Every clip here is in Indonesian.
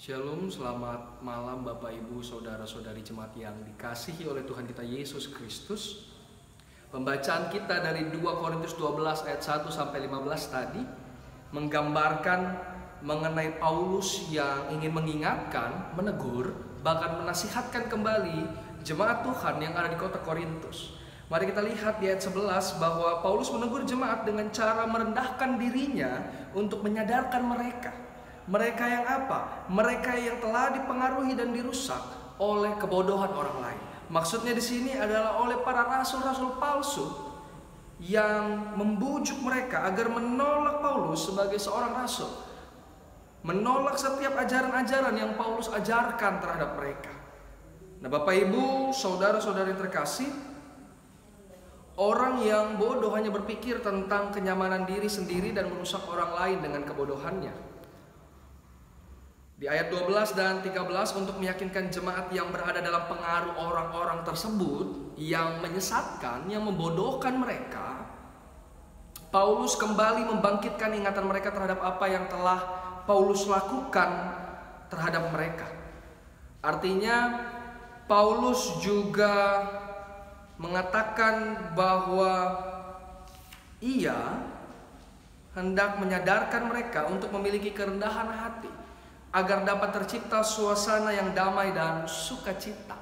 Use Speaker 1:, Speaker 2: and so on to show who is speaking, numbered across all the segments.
Speaker 1: Shalom, selamat malam Bapak Ibu, Saudara-saudari jemaat yang dikasihi oleh Tuhan kita Yesus Kristus. Pembacaan kita dari 2 Korintus 12 ayat 1 sampai 15 tadi menggambarkan mengenai Paulus yang ingin mengingatkan, menegur, bahkan menasihatkan kembali jemaat Tuhan yang ada di kota Korintus. Mari kita lihat di ayat 11 bahwa Paulus menegur jemaat dengan cara merendahkan dirinya untuk menyadarkan mereka. Mereka yang apa? Mereka yang telah dipengaruhi dan dirusak oleh kebodohan orang lain. Maksudnya di sini adalah oleh para rasul-rasul palsu yang membujuk mereka agar menolak Paulus sebagai seorang rasul. Menolak setiap ajaran-ajaran yang Paulus ajarkan terhadap mereka. Nah, Bapak Ibu, saudara-saudari terkasih, orang yang bodoh hanya berpikir tentang kenyamanan diri sendiri dan merusak orang lain dengan kebodohannya. Di ayat 12 dan 13 untuk meyakinkan jemaat yang berada dalam pengaruh orang-orang tersebut yang menyesatkan, yang membodohkan mereka, Paulus kembali membangkitkan ingatan mereka terhadap apa yang telah Paulus lakukan terhadap mereka. Artinya Paulus juga mengatakan bahwa ia hendak menyadarkan mereka untuk memiliki kerendahan hati agar dapat tercipta suasana yang damai dan sukacita.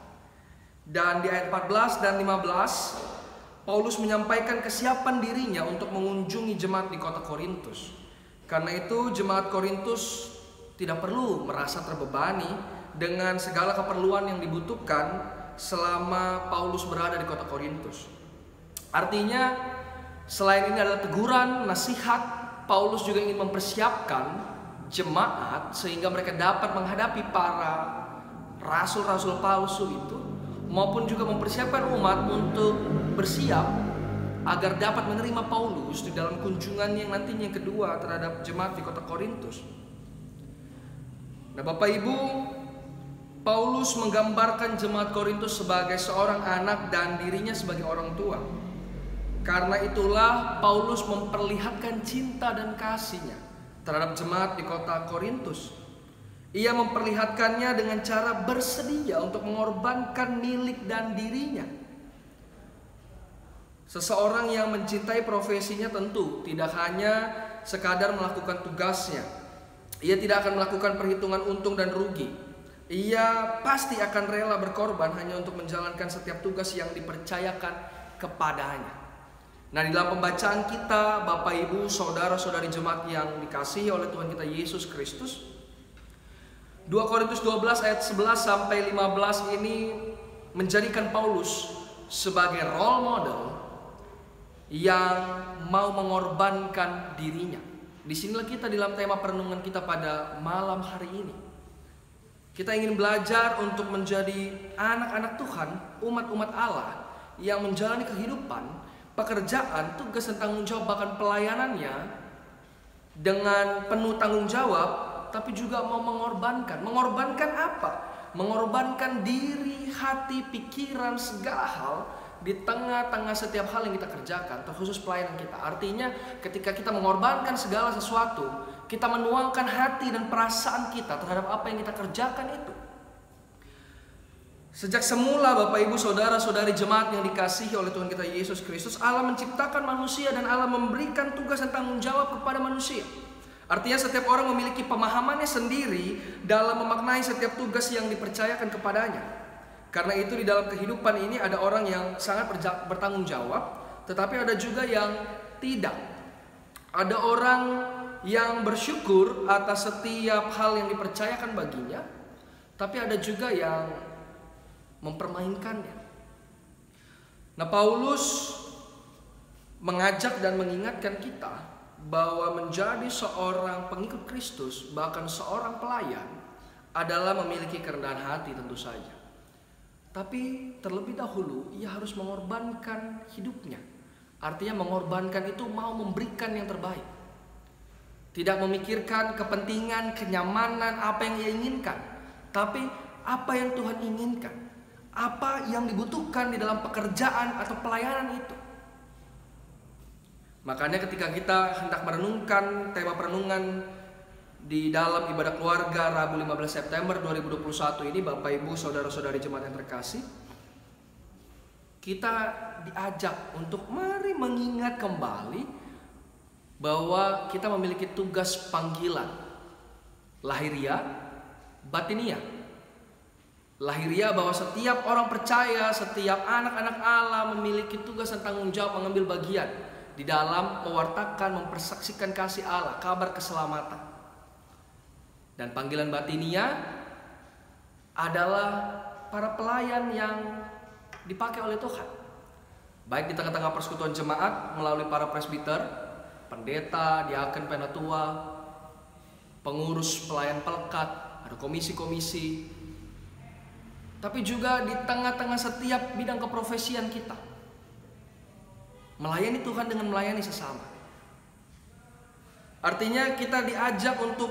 Speaker 1: Dan di ayat 14 dan 15 Paulus menyampaikan kesiapan dirinya untuk mengunjungi jemaat di kota Korintus. Karena itu jemaat Korintus tidak perlu merasa terbebani dengan segala keperluan yang dibutuhkan selama Paulus berada di kota Korintus. Artinya selain ini adalah teguran, nasihat, Paulus juga ingin mempersiapkan jemaat sehingga mereka dapat menghadapi para rasul-rasul palsu itu, maupun juga mempersiapkan umat untuk bersiap agar dapat menerima Paulus di dalam kunjungan yang nantinya yang kedua terhadap jemaat di kota Korintus. Nah, Bapak Ibu, Paulus menggambarkan jemaat Korintus sebagai seorang anak dan dirinya sebagai orang tua. Karena itulah Paulus memperlihatkan cinta dan kasihnya terhadap jemaat di kota Korintus. Ia memperlihatkannya dengan cara bersedia untuk mengorbankan milik dan dirinya. Seseorang yang mencintai profesinya tentu tidak hanya sekadar melakukan tugasnya. Ia tidak akan melakukan perhitungan untung dan rugi. Ia pasti akan rela berkorban hanya untuk menjalankan setiap tugas yang dipercayakan kepadanya. Nah, di dalam pembacaan kita, Bapak Ibu, saudara-saudari jemaat yang dikasihi oleh Tuhan kita Yesus Kristus, 2 Korintus 12 ayat 11 sampai 15 ini menjadikan Paulus sebagai role model yang mau mengorbankan dirinya. Disinilah kita di dalam tema perenungan kita pada malam hari ini. Kita ingin belajar untuk menjadi anak-anak Tuhan, umat-umat Allah yang menjalani kehidupan, pekerjaan, tugas dan tanggung jawab, bahkan pelayanannya dengan penuh tanggung jawab, tapi juga mau mengorbankan. Mengorbankan apa? Mengorbankan diri, hati, pikiran, segala hal di tengah-tengah setiap hal yang kita kerjakan, terkhusus pelayanan kita. Artinya ketika kita mengorbankan segala sesuatu, kita menuangkan hati dan perasaan kita terhadap apa yang kita kerjakan itu. Sejak semula Bapak Ibu saudara-saudari jemaat yang dikasihi oleh Tuhan kita Yesus Kristus, Allah menciptakan manusia dan Allah memberikan tugas dan tanggung jawab kepada manusia. Artinya setiap orang memiliki pemahamannya sendiri dalam memaknai setiap tugas yang dipercayakan kepadanya. Karena itu di dalam kehidupan ini ada orang yang sangat bertanggung jawab, tetapi ada juga yang tidak. Ada orang yang bersyukur atas setiap hal yang dipercayakan baginya, tapi ada juga yang mempermainkannya. Nah, Paulus mengajak dan mengingatkan kita bahwa menjadi seorang pengikut Kristus, bahkan seorang pelayan, adalah memiliki kerendahan hati tentu saja. Tapi terlebih dahulu ia harus mengorbankan hidupnya. Artinya mengorbankan itu mau memberikan yang terbaik. Tidak memikirkan kepentingan, kenyamanan, apa yang ia inginkan, tapi apa yang Tuhan inginkan. Apa yang dibutuhkan di dalam pekerjaan atau pelayanan itu. Makanya ketika kita hendak merenungkan tema perenungan di dalam ibadah keluarga Rabu 15 September 2021 ini, Bapak Ibu saudara-saudari jemaat yang terkasih, kita diajak untuk mari mengingat kembali bahwa kita memiliki tugas panggilan lahiriah, batiniah. Lahiriah bahwa setiap orang percaya, setiap anak-anak Allah memiliki tugas dan tanggung jawab mengambil bagian di dalam mewartakan, mempersaksikan kasih Allah, kabar keselamatan. Dan panggilan batiniah adalah para pelayan yang dipakai oleh Tuhan, baik di tengah-tengah persekutuan jemaat melalui para presbiter, pendeta, diaken, penatua, pengurus pelayan pelekat, ada komisi-komisi, tapi juga di tengah-tengah setiap bidang keprofesian kita, melayani Tuhan dengan melayani sesama. Artinya kita diajak untuk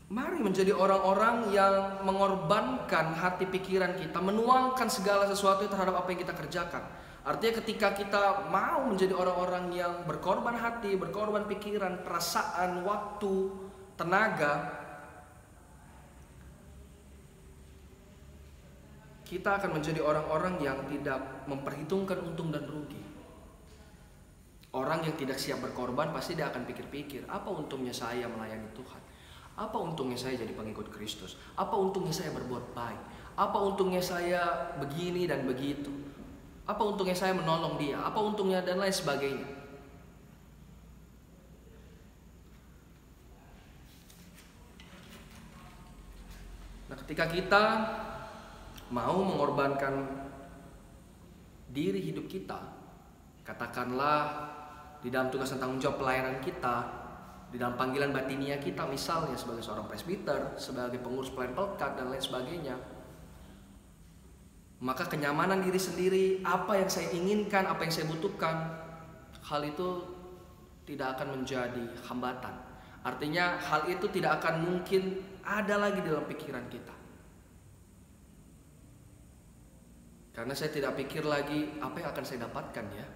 Speaker 1: mari menjadi orang-orang yang mengorbankan hati pikiran kita, menuangkan segala sesuatu terhadap apa yang kita kerjakan. Artinya ketika kita mau menjadi orang-orang yang berkorban hati, berkorban pikiran, perasaan, waktu, tenaga, kita akan menjadi orang-orang yang tidak memperhitungkan untung dan rugi. Orang yang tidak siap berkorban pasti dia akan pikir-pikir, apa untungnya saya melayani Tuhan? Apa untungnya saya jadi pengikut Kristus? Apa untungnya saya berbuat baik? Apa untungnya saya begini dan begitu? Apa untungnya saya menolong dia? Apa untungnya dan lain sebagainya? Nah, ketika kita mau mengorbankan diri hidup kita, katakanlah di dalam tugas dan tanggung jawab pelayanan kita, di dalam panggilan batiniah kita, misalnya sebagai seorang presbiter, sebagai pengurus pelayan pelekat dan lain sebagainya, maka kenyamanan diri sendiri, apa yang saya inginkan, apa yang saya butuhkan, hal itu tidak akan menjadi hambatan. Artinya hal itu tidak akan mungkin ada lagi dalam pikiran kita, karena saya tidak pikir lagi apa yang akan saya dapatkan ya,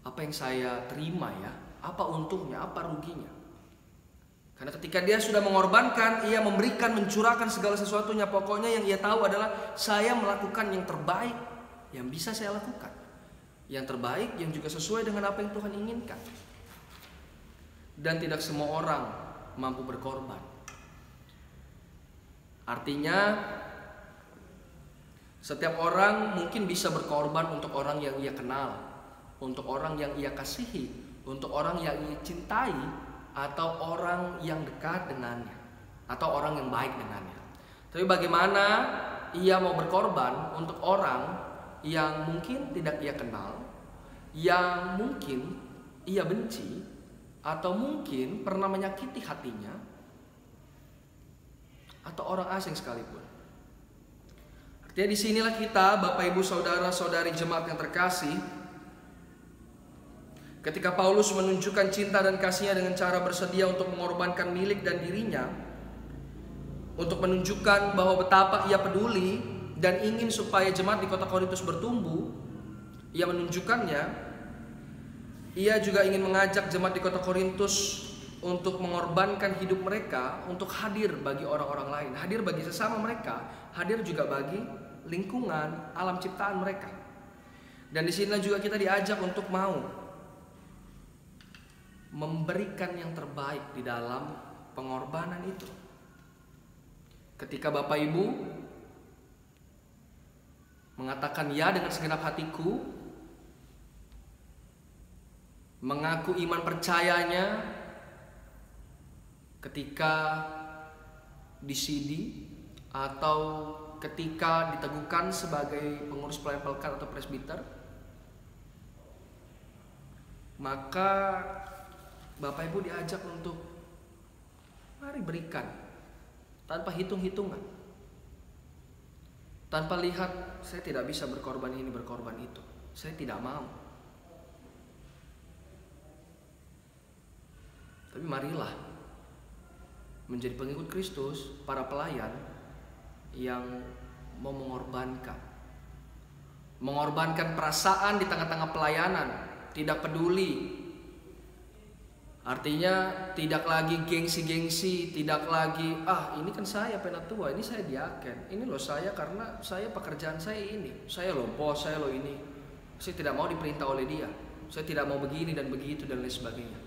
Speaker 1: apa yang saya terima ya, apa untungnya, apa ruginya. Karena ketika dia sudah mengorbankan, ia memberikan, mencurahkan segala sesuatunya. Pokoknya yang ia tahu adalah saya melakukan yang terbaik yang bisa saya lakukan, yang terbaik yang juga sesuai dengan apa yang Tuhan inginkan. Dan tidak semua orang mampu berkorban. Artinya setiap orang mungkin bisa berkorban untuk orang yang ia kenal, untuk orang yang ia kasihi, untuk orang yang ia cintai, atau orang yang dekat dengannya, atau orang yang baik dengannya. Tapi bagaimana ia mau berkorban untuk orang yang mungkin tidak ia kenal, yang mungkin ia benci, atau mungkin pernah menyakiti hatinya, atau orang asing sekalipun. Artinya disinilah kita, Bapak Ibu saudara-saudari jemaat yang terkasih, ketika Paulus menunjukkan cinta dan kasihnya dengan cara bersedia untuk mengorbankan milik dan dirinya, untuk menunjukkan bahwa betapa ia peduli dan ingin supaya jemaat di kota Korintus bertumbuh, ia menunjukkannya. Ia juga ingin mengajak jemaat di kota Korintus untuk mengorbankan hidup mereka, untuk hadir bagi orang-orang lain, hadir bagi sesama mereka, hadir juga bagi lingkungan, alam ciptaan mereka. Dan di sini juga kita diajak untuk mau memberikan yang terbaik di dalam pengorbanan itu. Ketika Bapak Ibu mengatakan ya dengan segenap hatiku, mengaku iman percayanya ketika disidi atau ketika diteguhkan sebagai pengurus pelayan pelekat atau presbiter, maka Bapak Ibu diajak untuk mari berikan tanpa hitung-hitungan, tanpa lihat saya tidak bisa berkorban ini, berkorban itu, saya tidak mau. Tapi marilah menjadi pengikut Kristus, para pelayan yang mau mengorbankan perasaan di tengah-tengah pelayanan, tidak peduli Artinya tidak lagi gengsi-gengsi, tidak lagi ini kan saya penatua, ini saya diaken, ini loh saya karena saya pekerjaan saya ini, saya loh bos, saya loh ini, saya tidak mau diperintah oleh dia, saya tidak mau begini dan begitu dan lain sebagainya.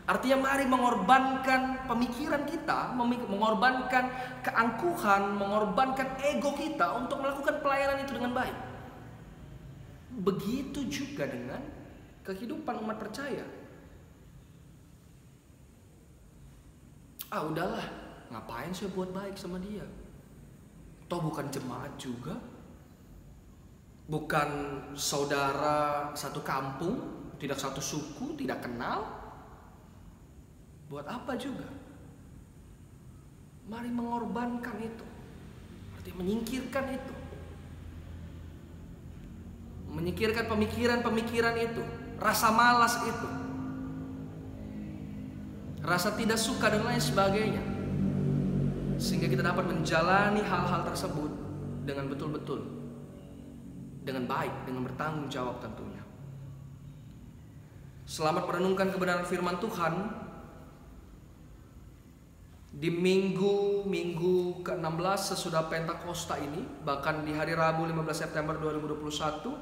Speaker 1: Artinya mari mengorbankan pemikiran kita, mengorbankan keangkuhan, mengorbankan ego kita untuk melakukan pelayanan itu dengan baik. Begitu juga dengan kehidupan umat percaya. Udahlah, ngapain saya buat baik sama dia? Toh bukan jemaat juga, bukan saudara satu kampung, tidak satu suku, tidak kenal. Buat apa juga? Mari mengorbankan itu, artinya menyingkirkan itu, menyingkirkan pemikiran-pemikiran itu, rasa malas itu, rasa tidak suka dan lain sebagainya, sehingga kita dapat menjalani hal-hal tersebut dengan betul-betul, dengan baik, dengan bertanggung jawab tentunya. Selamat merenungkan kebenaran firman Tuhan di minggu ke-16 sesudah Pentakosta ini, bahkan di hari Rabu 15 September 2021,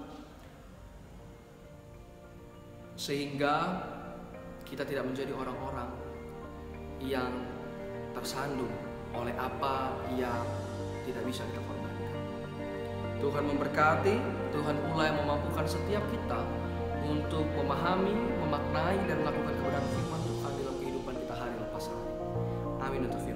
Speaker 1: sehingga kita tidak menjadi orang-orang yang tersandung oleh apa yang tidak bisa kita korbankan. Tuhan memberkati, Tuhan pula yang memampukan setiap kita untuk memahami, memaknai dan melakukan kebenaran firman Tuhan dalam kehidupan kita hari lepas hari. Amin untuk firman.